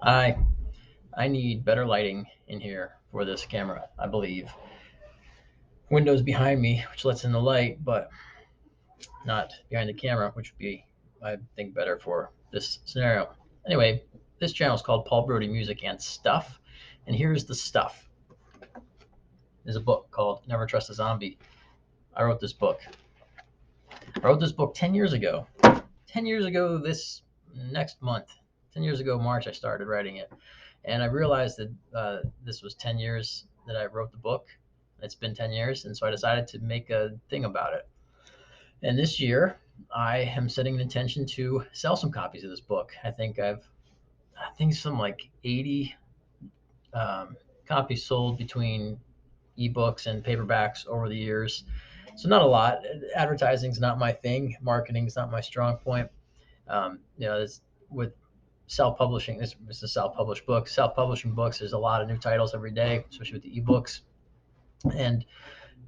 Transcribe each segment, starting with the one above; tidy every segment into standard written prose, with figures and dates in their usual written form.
I I need better lighting in here for this camera, I believe. Windows behind me, which lets in the light, but not behind the camera, which would be, I think, better for this scenario. Anyway, this channel is called Paul Brody Music and Stuff, and here's the stuff. There's a book called Never Trust a Zombie. I wrote this book. I wrote this book 10 years ago. 10 years ago this next month. 10 years ago, March, I started writing it. And I realized that this was 10 years that I wrote the book. It's been 10 years. And so I decided to make a thing about it. And this year, I am setting an intention to sell some copies of this book. I think some like 80 um, copies sold between ebooks and paperbacks over the years. So not a lot. Advertising's not my thing. Marketing's not my strong point. This, with self-publishing, this is a self-published book. Self-publishing books, there's a lot of new titles every day, especially with the ebooks, and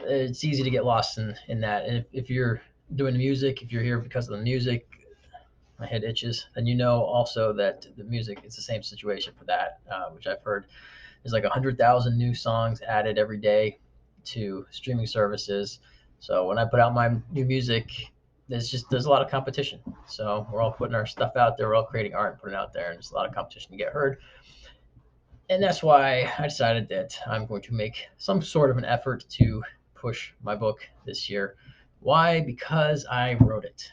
it's easy to get lost in that. And if you're doing the music, if you're here because of the music, my head itches, then you know also that the music, it's the same situation for that, which I've heard. There's like 100,000 new songs added every day to streaming services. So when I put out my new music, there's a lot of competition. So we're all putting our stuff out there. We're all creating art and putting it out there, and there's a lot of competition to get heard. And that's why I decided that I'm going to make some sort of an effort to push my book this year. Why? Because I wrote it.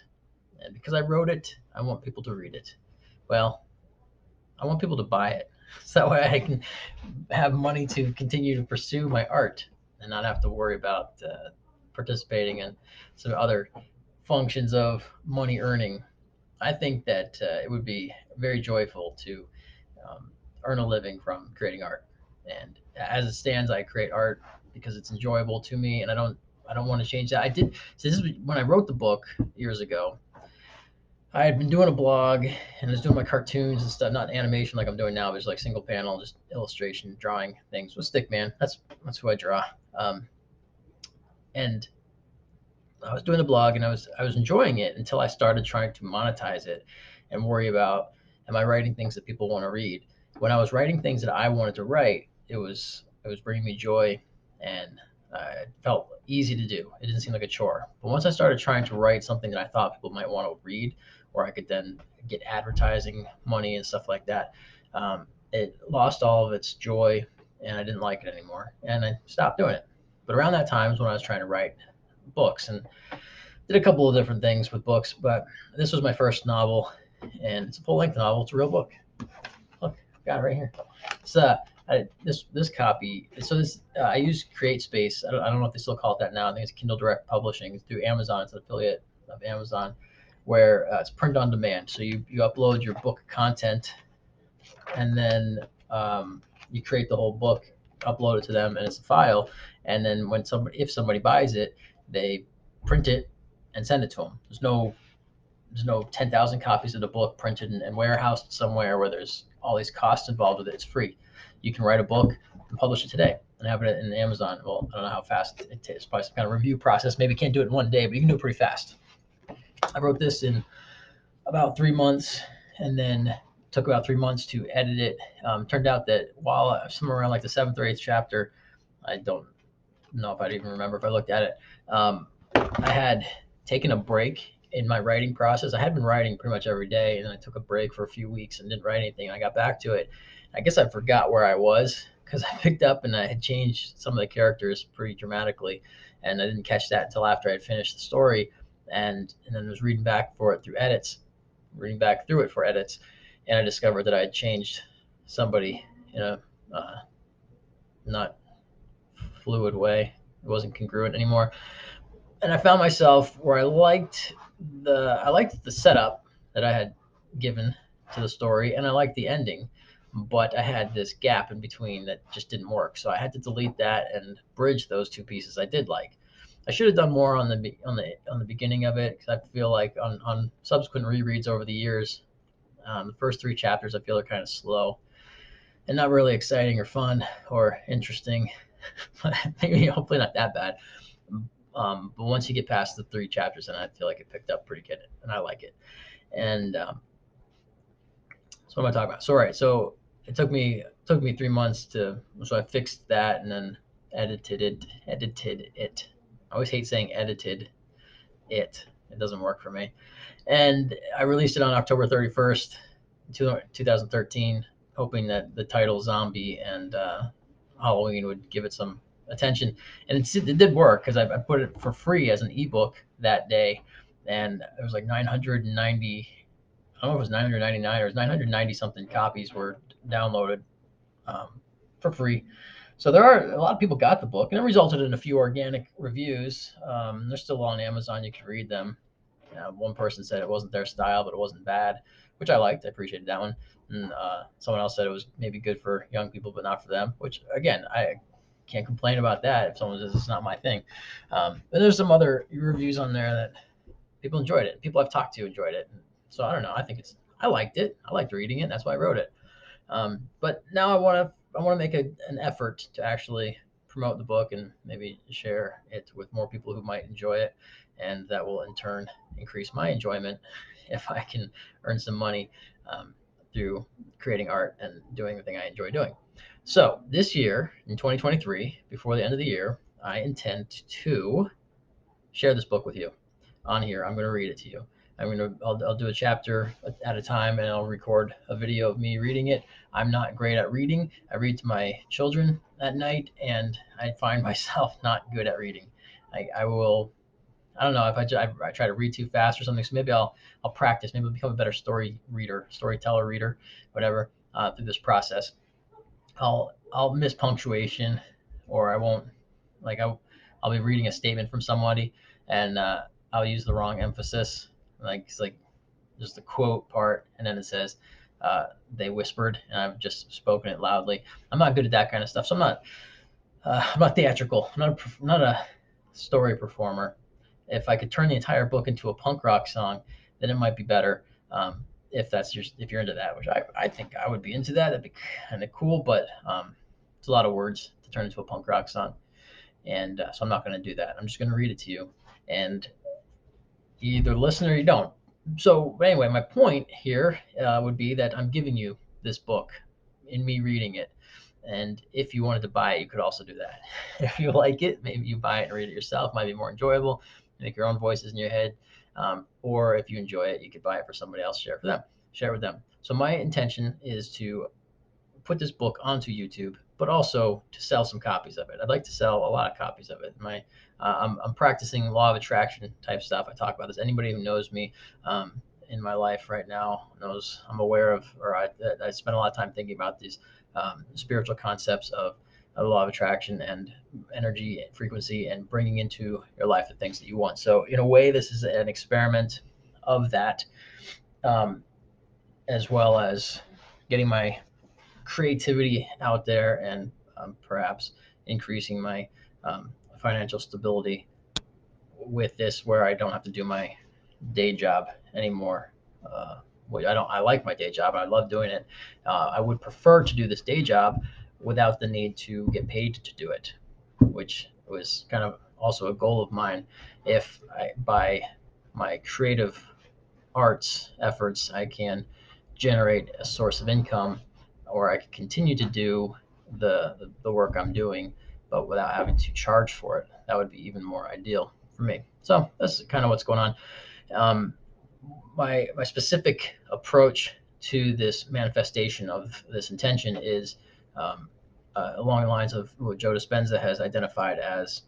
And because I wrote it, I want people to read it. Well, I want people to buy it. So that way I can have money to continue to pursue my art and not have to worry about participating in some other functions of money earning. I think that it would be very joyful to um, earn a living from creating art. And as it stands, I create art because it's enjoyable to me, and I don't want to change that. I did. So this is when I wrote the book years ago. I had been doing a blog and I was doing my cartoons and stuff, not animation like I'm doing now, but just like single panel, just illustration, drawing things with Stickman. That's who I draw. Um, and I was doing the blog and I was enjoying it until I started trying to monetize it and worry about, am I writing things that people want to read? When I was writing things that I wanted to write, it was bringing me joy, and it felt easy to do. It didn't seem like a chore. But once I started trying to write something that I thought people might want to read, or I could then get advertising money and stuff like that, it lost all of its joy, and I didn't like it anymore, and I stopped doing it. But around that time is when I was trying to write books, and did a couple of different things with books, but this was my first novel, and it's a full length novel. It's a real book. Look, got it right here. It's this copy. So this I use CreateSpace. I don't know if they still call it that now. I think it's Kindle Direct Publishing. It's through Amazon. It's an affiliate of Amazon, where it's print on demand. So you upload your book content, and then you create the whole book, upload it to them, and it's a file. And then if somebody buys it, they print it and send it to them. There's no 10,000 copies of the book printed and warehoused somewhere where there's all these costs involved with it. It's free. You can write a book and publish it today and have it in Amazon. Well, I don't know how fast it takes. Probably some kind of review process. Maybe you can't do it in one day, but you can do it pretty fast. I wrote this in about 3 months, and then took about 3 months to edit it. Turned out that while somewhere around like the seventh or eighth chapter, I don't know if I'd even remember if I looked at it. I had taken a break in my writing process. I had been writing pretty much every day, and then I took a break for a few weeks and didn't write anything. I got back to it. I guess I forgot where I was because I picked up and I had changed some of the characters pretty dramatically, and I didn't catch that until after I had finished the story, and then was reading back through it for edits, and I discovered that I had changed somebody in a uh, not fluid way. It wasn't congruent anymore, and I found myself where I liked the setup that I had given to the story, and I liked the ending, but I had this gap in between that just didn't work. So I had to delete that and bridge those two pieces I did like. I should have done more on the beginning of it, because I feel like on subsequent rereads over the years, the first three chapters I feel are kind of slow and not really exciting or fun or interesting. Maybe hopefully not that bad. But once you get past the three chapters, then I feel like it picked up pretty good, and I like it. And so what am I talking about? So right, so it took me 3 months so I fixed that and then edited it. I always hate saying edited it. It doesn't work for me. And I released it on October 31st, 2013, hoping that the title Zombie and Halloween would give it some attention. And it did work because I put it for free as an ebook that day, and it was like 990. I don't know if it was 999 or it was 990 something copies were downloaded for free. So there are a lot of people got the book, and it resulted in a few organic reviews. They're still on Amazon. You can read them. One person said it wasn't their style, but it wasn't bad, which I liked. I appreciated that one. And someone else said it was maybe good for young people, but not for them. Which again, I can't complain about that. If someone says it's not my thing, but there's some other reviews on there that people enjoyed it. People I've talked to enjoyed it. So I don't know. I liked it. I liked reading it. That's why I wrote it. But now I want to make an effort to actually promote the book and maybe share it with more people who might enjoy it, and that will in turn increase my enjoyment if I can earn some money um, through creating art and doing the thing I enjoy doing. So this year in 2023, before the end of the year, I intend to share this book with you on here. I'm going to read it to you. I'll do a chapter at a time, and I'll record a video of me reading it. I'm not great at reading. I read to my children at night, and I find myself not good at reading. I will. I don't know if I try to read too fast or something. So maybe I'll practice. Maybe I'll become a better storyteller reader, whatever, through this process. I'll miss punctuation, or I won't like I'll be reading a statement from somebody, and I'll use the wrong emphasis. Like it's like just the quote part, and then it says they whispered, and I've just spoken it loudly. I'm not good at that kind of stuff, so I'm not theatrical. I'm not a story performer. If I could turn the entire book into a punk rock song, then it might be better. If you're into that, which I think I would be into that. That'd be kind of cool, but it's a lot of words to turn into a punk rock song, and so I'm not going to do that. I'm just going to read it to you, and you either listen or you don't. So anyway, my point here would be that I'm giving you this book in me reading it. And if you wanted to buy it, you could also do that. If you like it, maybe you buy it and read it yourself. It might be more enjoyable. Make your own voices in your head. Or if you enjoy it, you could buy it for somebody else. Share it with them. So my intention is to put this book onto YouTube, but also to sell some copies of it. I'd like to sell a lot of copies of it. I'm practicing law of attraction type stuff. I talk about this. Anybody who knows me in my life right now knows I'm aware of, or I spend a lot of time thinking about these spiritual concepts of the law of attraction and energy and frequency and bringing into your life the things that you want. So in a way, this is an experiment of that, um, as well as getting my creativity out there and perhaps increasing my financial stability with this, where I don't have to do my day job anymore. Which I don't. I like my day job. I love doing it. I would prefer to do this day job without the need to get paid to do it, which was kind of also a goal of mine. If I, by my creative arts efforts, I can generate a source of income, or I can continue to do the work I'm doing, but without having to charge for it. That would be even more ideal for me. So that's kind of what's going on. Um, my specific approach to this manifestation of this intention is um, along the lines of what Joe Dispenza has identified as,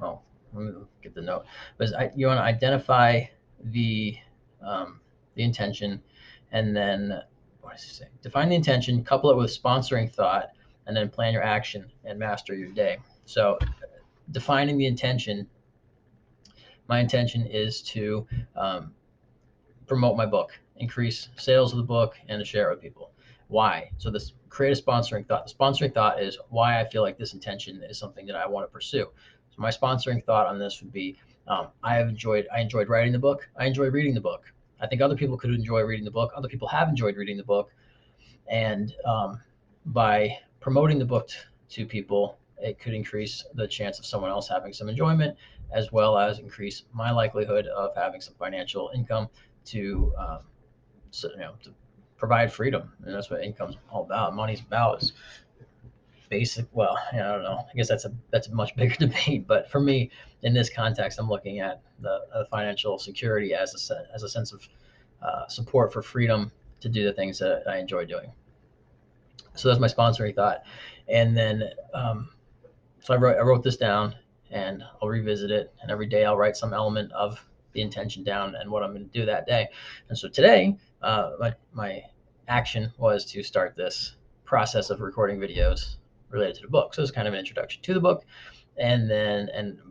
well, let me get the note. But you want to identify the the intention, and then what does he say? Define the intention, couple it with sponsoring thought, and then plan your action and master your day. So, defining the intention. My intention is to um, promote my book, increase sales of the book, and to share it with people. Why? So this create a sponsoring thought. The sponsoring thought is why I feel like this intention is something that I want to pursue. So my sponsoring thought on this would be I enjoyed writing the book. I enjoy reading the book. I think other people could enjoy reading the book. Other people have enjoyed reading the book, and by promoting the book to people, it could increase the chance of someone else having some enjoyment, as well as increase my likelihood of having some financial income to, so, to provide freedom, and that's what income's all about. Money's about is basic. Well, I don't know. I guess that's a much bigger debate. But for me, in this context, I'm looking at the financial security as a sense of support for freedom to do the things that I enjoy doing. So that's my sponsoring thought, and then so I wrote this down, and I'll revisit it, and every day I'll write some element of the intention down and what I'm going to do that day. And so today, my action was to start this process of recording videos related to the book. So it's kind of an introduction to the book, and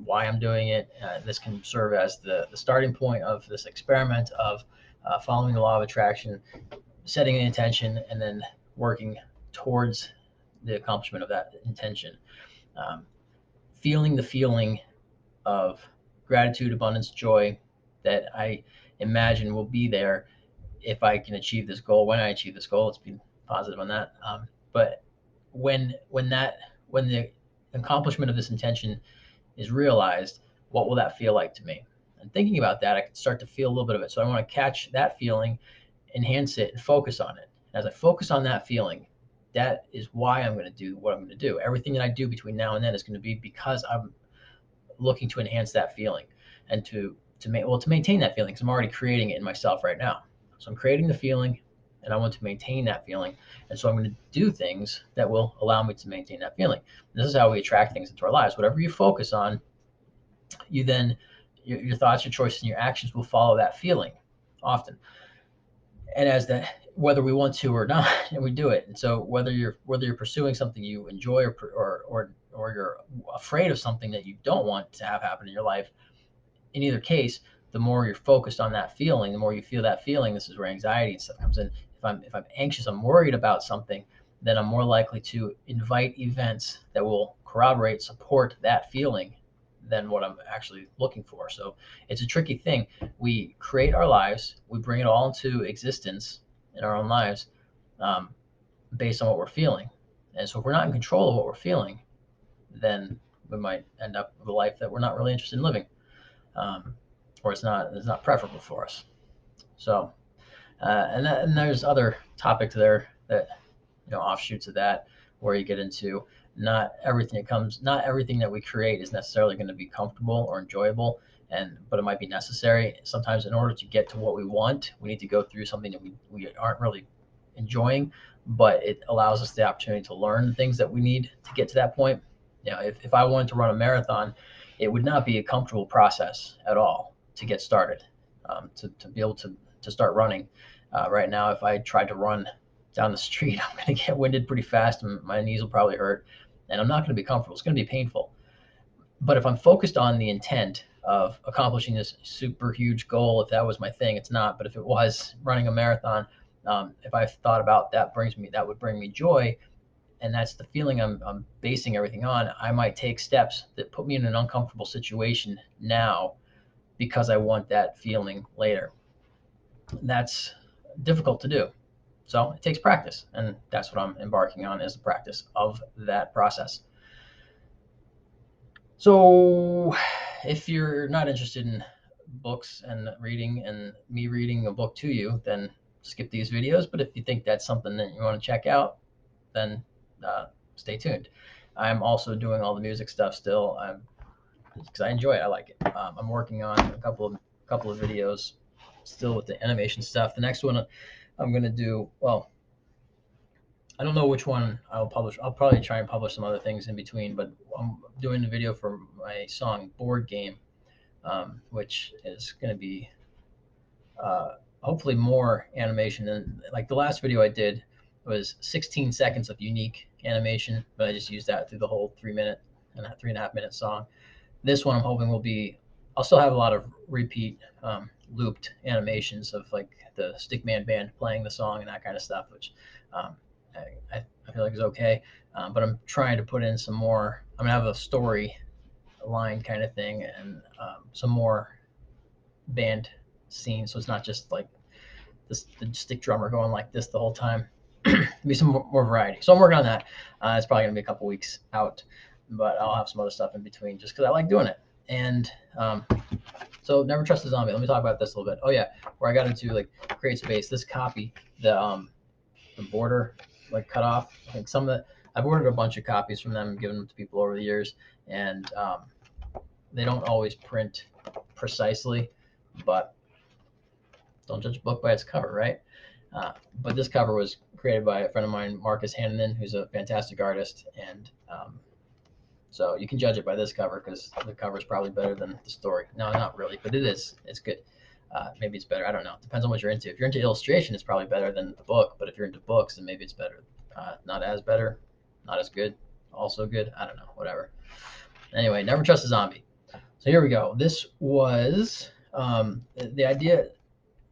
why I'm doing it. This can serve as the starting point of this experiment of following the law of attraction, setting an intention, and then working towards the accomplishment of that intention. Um, Feeling the feeling of gratitude, abundance, joy that I imagine will be there if I can achieve this goal. When I achieve this goal, let's be positive on that. But when the accomplishment of this intention is realized, what will that feel like to me? And thinking about that, I can start to feel a little bit of it. So I want to catch that feeling, enhance it, and focus on it. As I focus on that feeling, that is why I'm going to do what I'm going to do. Everything that I do between now and then is going to be because I'm looking to enhance that feeling and to maintain that feeling, because I'm already creating it in myself right now. So I'm creating the feeling, and I want to maintain that feeling, and so I'm going to do things that will allow me to maintain that feeling. This is how we attract things into our lives. Whatever you focus on, you then your thoughts, your choices, and your actions will follow that feeling often. And as that, whether we want to or not, and we do it. And so whether you're pursuing something you enjoy, or you're afraid of something that you don't want to have happen in your life, in either case, the more you're focused on that feeling, the more you feel that feeling. This is where anxiety and stuff comes in. If I'm anxious, I'm worried about something, then I'm more likely to invite events that will corroborate, support that feeling than what I'm actually looking for. So it's a tricky thing. We create our lives, we bring it all into existence in our own lives, um, based on what we're feeling. And so if we're not in control of what we're feeling, then we might end up with a life that we're not really interested in living, um, or it's not preferable for us. So and there's other topics there that, offshoots of that, where you get into not everything that we create is necessarily going to be comfortable or enjoyable, but it might be necessary. Sometimes in order to get to what we want, we need to go through something that we aren't really enjoying, but it allows us the opportunity to learn the things that we need to get to that point. If I wanted to run a marathon, it would not be a comfortable process at all to get started, to be able to start running. Right now, if I tried to run down the street, I'm going to get winded pretty fast, and my knees will probably hurt, and I'm not going to be comfortable. It's going to be painful. But if I'm focused on the intent of accomplishing this super huge goal, if that was my thing, it's not. But if it was running a marathon, if I thought about that would bring me joy, and that's the feeling I'm basing everything on, I might take steps that put me in an uncomfortable situation now because I want that feeling later. That's difficult to do. So it takes practice, and that's what I'm embarking on, is the practice of that process. So if you're not interested in books and reading and me reading a book to you, then skip these videos. But if you think that's something that you want to check out, then stay tuned. I'm also doing all the music stuff still, because I enjoy it. I like it. I'm working on a couple of videos still with the animation stuff. The next one I'm going to do, well, I don't know which one I'll publish. I'll probably try and publish some other things in between, but I'm doing the video for my song Board Game, which is going to be uh, hopefully more animation than, like, the last video I did was 16 seconds of unique animation, but I just used that through the whole 3 minute and 3.5 minute song. This one I'm hoping will be, I'll still have a lot of repeat, looped animations of, like, the Stickman band playing the song and that kind of stuff, which um, I feel like is okay. But I'm trying to put in some more. I'm gonna have a story line kind of thing, and some more band scenes, so it's not just like the stick drummer going like this the whole time. Be some more variety. So I'm working on that. It's probably gonna be a couple weeks out, but I'll have some other stuff in between just because I like doing it. And so never trust a zombie. Let me talk about this a little bit. Oh yeah, where I got into, like, create space. This copy, the the border like cut off. I think some of the I've ordered a bunch of copies from them, given them to people over the years, and they don't always print precisely, but don't judge a book by its cover, right? But this cover was created by a friend of mine, Marcus Hanneman, who's a fantastic artist, and so you can judge it by this cover because the cover is probably better than the story. No, not really, but it is. It's good. Maybe it's better. I don't know. Depends on what you're into. If you're into illustration, it's probably better than the book. But if you're into books, then maybe it's better. Not as better, not as good, also good. I don't know. Whatever. Anyway, never trust a zombie. So here we go. This was the idea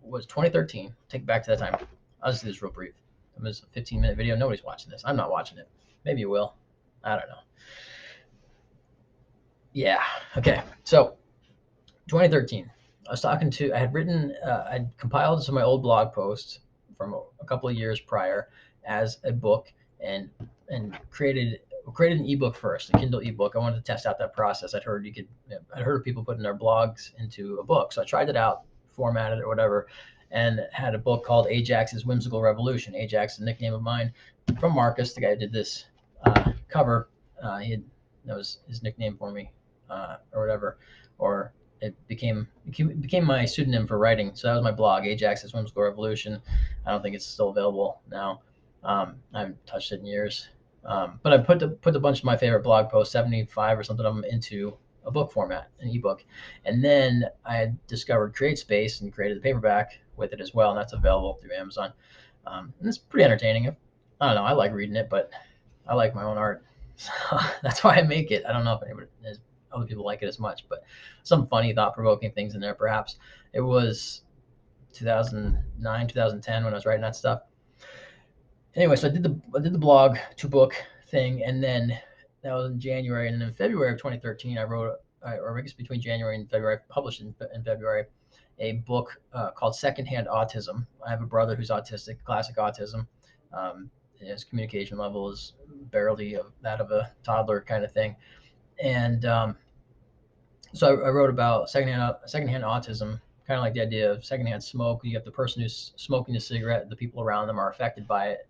was 2013. Take it back to that time. I'll just do this real brief. It was a 15-minute video. Nobody's watching this. I'm not watching it. Maybe you will. I don't know. Yeah. Okay. So 2013. I had written, I'd compiled some of my old blog posts from a couple of years prior as a book, and created an ebook first, a Kindle ebook. I wanted to test out that process. I'd heard of people putting their blogs into a book, so I tried it out, formatted it or whatever, and had a book called Ajax's Whimsical Revolution. Ajax is a nickname of mine from Marcus, the guy who did this cover. That was his nickname for me, or whatever, or it became my pseudonym for writing. So that was my blog, Ajax's Whimsical Revolution. I don't think it's still available now. I haven't touched it in years. But I put a bunch of my favorite blog posts, 75 or something of them, into a book format, an ebook. And then I had discovered CreateSpace and created the paperback with it as well, and that's available through Amazon. And it's pretty entertaining. I don't know, I like reading it, but I like my own art. So that's why I make it. I don't know if other people like it as much, but some funny, thought-provoking things in there, perhaps. It was 2009, 2010 when I was writing that stuff. Anyway, so I did the blog to book thing, and then that was in January, and then in February of 2013, or I guess between January and February, I published in February a book called Secondhand Autism. I have a brother who's autistic, classic autism. His communication level is barely that of a toddler kind of thing, and so I wrote about secondhand autism, kind of like the idea of secondhand smoke. You have the person who's smoking a cigarette, the people around them are affected by it,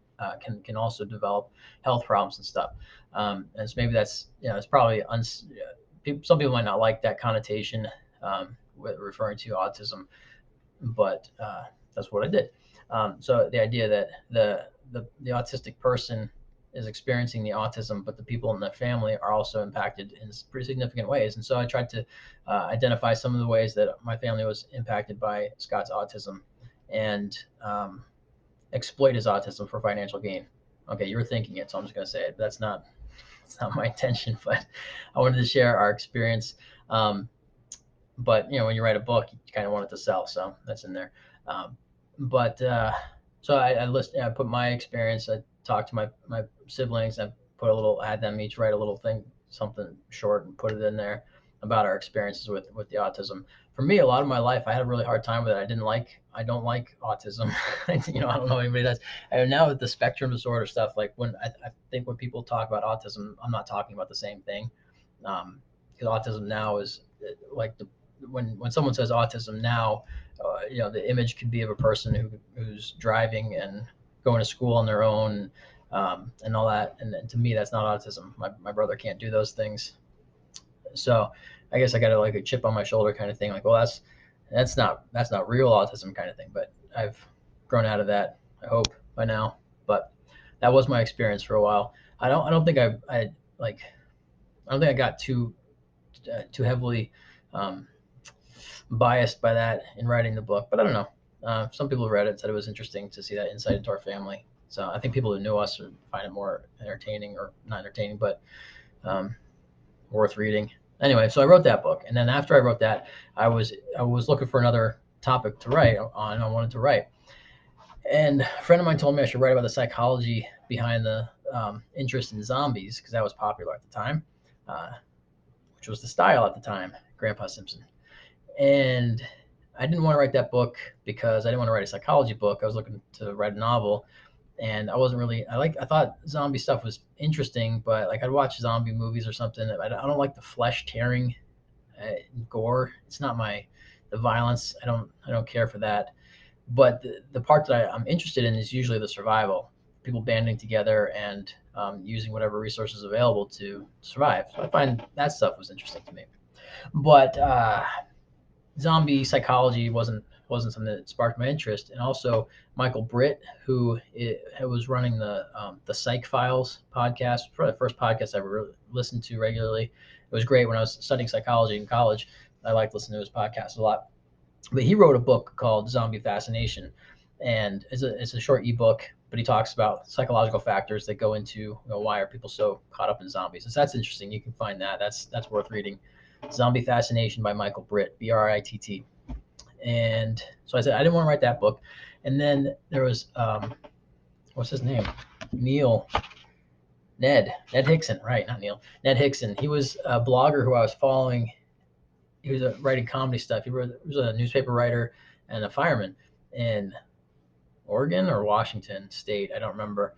can also develop health problems and stuff. And so maybe that's, it's probably some people might not like that connotation, with referring to autism, but that's what I did. So the idea that the autistic person is experiencing the autism, but the people in the family are also impacted in pretty significant ways. And so I tried to identify some of the ways that my family was impacted by Scott's autism, and exploit his autism for financial gain. Okay, you were thinking it, so I'm just going to say it. That's not my intention, but I wanted to share our experience. But when you write a book, you kind of want it to sell, so that's in there. But so I put my experience. I talked to my siblings. I had them each write a little thing, something short, and put it in there about our experiences with the autism. For me, a lot of my life, I had a really hard time with it. I don't like autism. I don't know anybody does. And now with the spectrum disorder stuff, like when I think when people talk about autism, I'm not talking about the same thing. Because autism now is like when someone says autism now, the image could be of a person who's driving and going to school on their own, and all that. And to me, that's not autism. My brother can't do those things. So I guess I got like a chip on my shoulder kind of thing. Like, well, that's not real autism kind of thing. But I've grown out of that, I hope, by now. But that was my experience for a while. I don't think I like. I don't think I got too heavily biased by that in writing the book, but I don't know. Some people who read it said it was interesting to see that insight into our family. So I think people who knew us would find it more entertaining, or not entertaining, but worth reading. Anyway, so I wrote that book, and then after I wrote that, I was looking for another topic to write on. I wanted to write, and a friend of mine told me I should write about the psychology behind the interest in zombies, because that was popular at the time, which was the style at the time. Grandpa Simpson. And I didn't want to write that book because I didn't want to write a psychology book. I was looking to write a novel, and I wasn't really. I thought zombie stuff was interesting, but like I'd watch zombie movies or something. I don't like the flesh tearing, gore. It's not the violence. I don't care for that. But the part that I'm interested in is usually the survival. people banding together and using whatever resources available to survive. So I find that stuff was interesting to me. But zombie psychology wasn't something that sparked my interest. And also Michael Britt, who was running the Psych Files podcast, probably the first podcast I ever listened to regularly. It was great when I was studying psychology in college. I liked listening to his podcast a lot. But he wrote a book called Zombie Fascination, and it's a short ebook. But he talks about psychological factors that go into, why are people so caught up in zombies. So that's interesting. You can find that. That's worth reading. Zombie Fascination by Michael Britt, Britt. And so I said I didn't want to write that book. And then there was what's his name? Ned Hickson, right? Not Neil. Ned Hickson. He was a blogger who I was following. He was writing comedy stuff. He was a newspaper writer and a fireman in Oregon or Washington State. I don't remember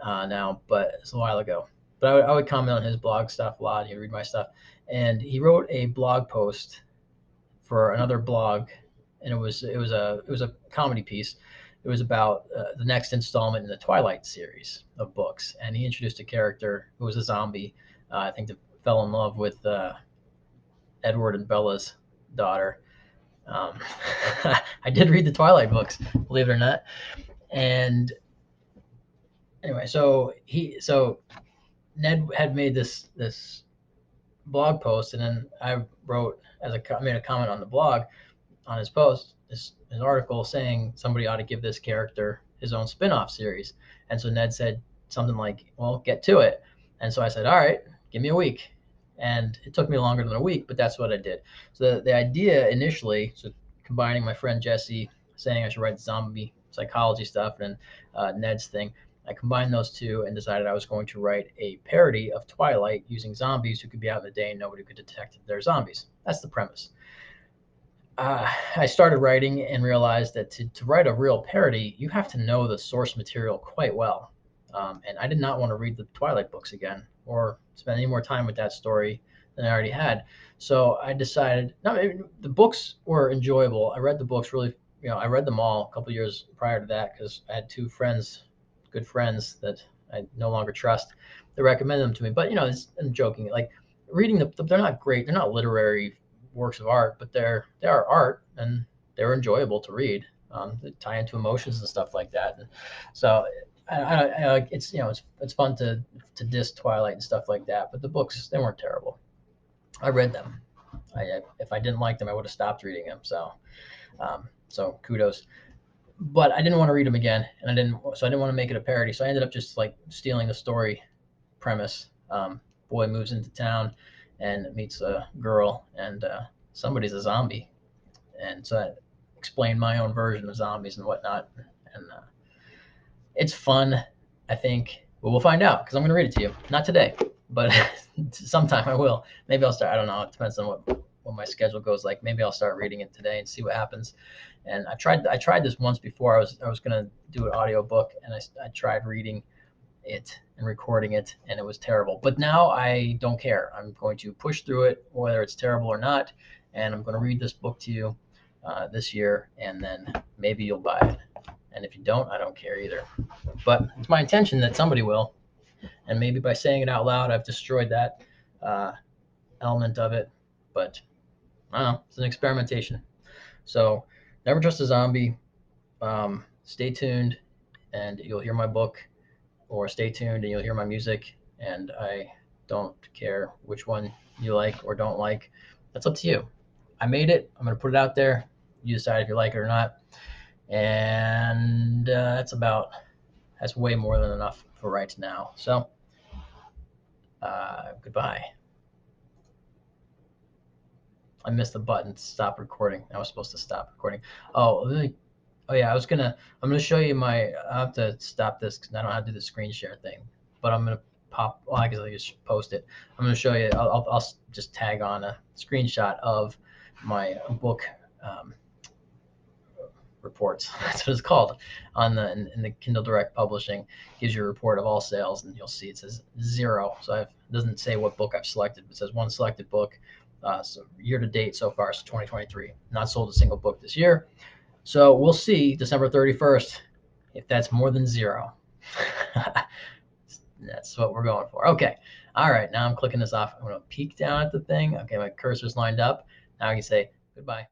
now, but it's a while ago. But I would comment on his blog stuff a lot. He'd read my stuff, and he wrote a blog post for another blog, and it was a comedy piece. It was about the next installment in the Twilight series of books, and he introduced a character who was a zombie. I think that fell in love with Edward and Bella's daughter. Um, I did read the Twilight books, believe it or not. And anyway, so Ned had made this blog post, and then I made a comment on the blog on his post, his article, saying somebody ought to give this character his own spin-off series. And so Ned said something like, "Well, get to it." And so I said, "All right, give me a week." And it took me longer than a week, but that's what I did. So the idea initially, so combining my friend Jesse saying I should write zombie psychology stuff and Ned's thing, I combined those two and decided I was going to write a parody of Twilight using zombies who could be out in the day and nobody could detect they're zombies. That's the premise. I started writing and realized that to write a real parody, you have to know the source material quite well. And I did not want to read the Twilight books again or spend any more time with that story than I already had. So I decided, no, the books were enjoyable. I read the books really, I read them all a couple years prior to that because I had two good friends that I no longer trust that recommended them to me. But, I'm joking. Like reading they're not great. They're not literary works of art, but they are art and they're enjoyable to read. They tie into emotions and stuff like that. And so it's it's fun to diss Twilight and stuff like that. But the books, they weren't terrible. I read them. If I didn't like them, I would have stopped reading them. So kudos. But I didn't want to read them again, and I didn't want to make it a parody. So I ended up just like stealing the story premise. Boy moves into town and meets a girl, and somebody's a zombie, and so I explained my own version of zombies and whatnot, and it's fun. I think. Well, we'll find out because I'm going to read it to you. Not today, but sometime I will. Maybe I'll start. I don't know. It depends on what my schedule goes like. Maybe I'll start reading it today and see what happens. And I tried this once before. I was going to do an audio book, and I tried reading it and recording it, and it was terrible. But now I don't care. I'm going to push through it, whether it's terrible or not, and I'm going to read this book to you this year, and then maybe you'll buy it. And if you don't, I don't care either. But it's my intention that somebody will, and maybe by saying it out loud, I've destroyed that element of it. But I don't know. It's an experimentation. So never trust a zombie. Stay tuned, and you'll hear my book, or stay tuned and you'll hear my music. And I don't care which one you like or don't like. That's up to you. I made it. I'm going to put it out there. You decide if you like it or not. And that's way more than enough for right now. So goodbye. I missed the button to stop recording. I was supposed to stop recording. Oh yeah, I'm gonna show you I have to stop this because I don't know how to do the screen share thing. But I'm gonna I guess I just post it. I'm gonna show you. I'll just tag on a screenshot of my book reports. That's what it's called in the Kindle Direct Publishing. Gives you a report of all sales, and you'll see it says 0. So it doesn't say what book I've selected. It says one selected book. So year to date so far, so 2023. Not sold a single book this year. So we'll see December 31st if that's more than 0. That's what we're going for. Okay. All right. Now I'm clicking this off. I'm going to peek down at the thing. Okay. My cursor's lined up. Now I can say goodbye.